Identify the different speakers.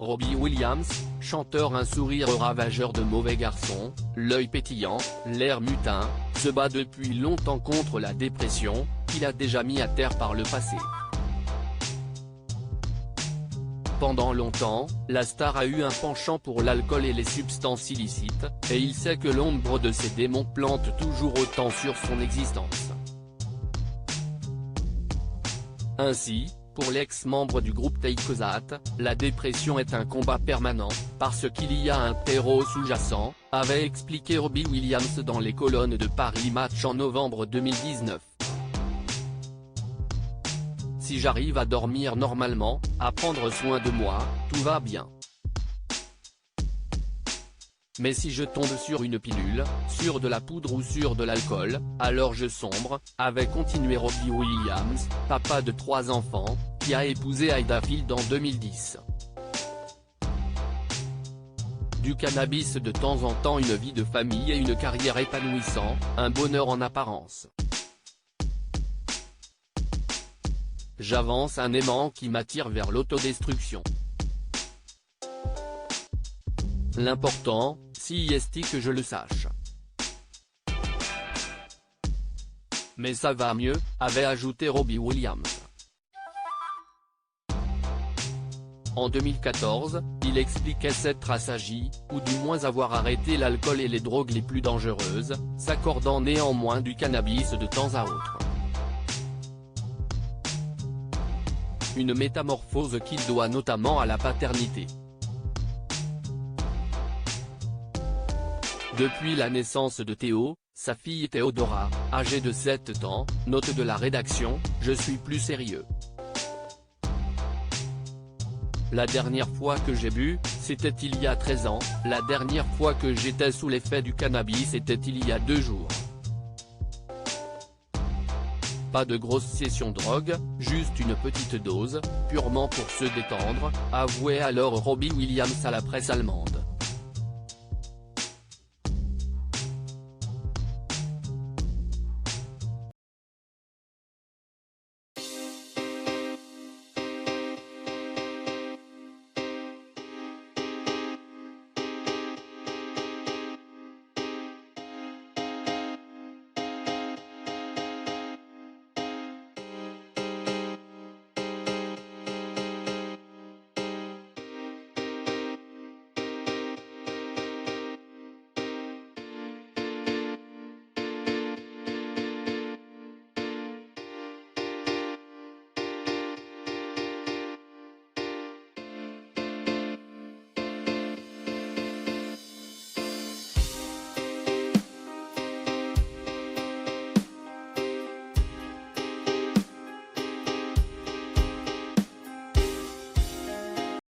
Speaker 1: Robbie Williams, chanteur, un sourire ravageur de mauvais garçon, l'œil pétillant, l'air mutin, se bat depuis longtemps contre la dépression, qu'il a déjà mis à terre par le passé. Pendant longtemps, la star a eu un penchant pour l'alcool et les substances illicites, et il sait que l'ombre de ces démons plante toujours autant sur son existence. Ainsi, pour l'ex-membre du groupe Takeozzat, la dépression est un combat permanent, parce qu'il y a un terreau sous-jacent, avait expliqué Robbie Williams dans les colonnes de Paris Match en novembre 2019. Si j'arrive à dormir normalement, à prendre soin de moi, tout va bien. Mais si je tombe sur une pilule, sur de la poudre ou sur de l'alcool, alors je sombre, avait continué Robbie Williams, papa de 3 enfants, qui a épousé Aida Field en 2010. Du cannabis de temps en temps, une vie de famille et une carrière épanouissante, un bonheur en apparence. J'avance un aimant qui m'attire vers l'autodestruction. L'important, si est que je le sache. Mais ça va mieux, avait ajouté Robbie Williams. En 2014, il expliquait s'être assagi, ou du moins avoir arrêté l'alcool et les drogues les plus dangereuses, s'accordant néanmoins du cannabis de temps à autre. Une métamorphose qu'il doit notamment à la paternité. Depuis la naissance de Théo, sa fille Théodora, âgée de 7 ans, note de la rédaction, je suis plus sérieux. La dernière fois que j'ai bu, c'était il y a 13 ans, la dernière fois que j'étais sous l'effet du cannabis était il y a 2 jours. Pas de grosse session drogue, juste une petite dose, purement pour se détendre, avouait alors Robbie Williams à la presse allemande.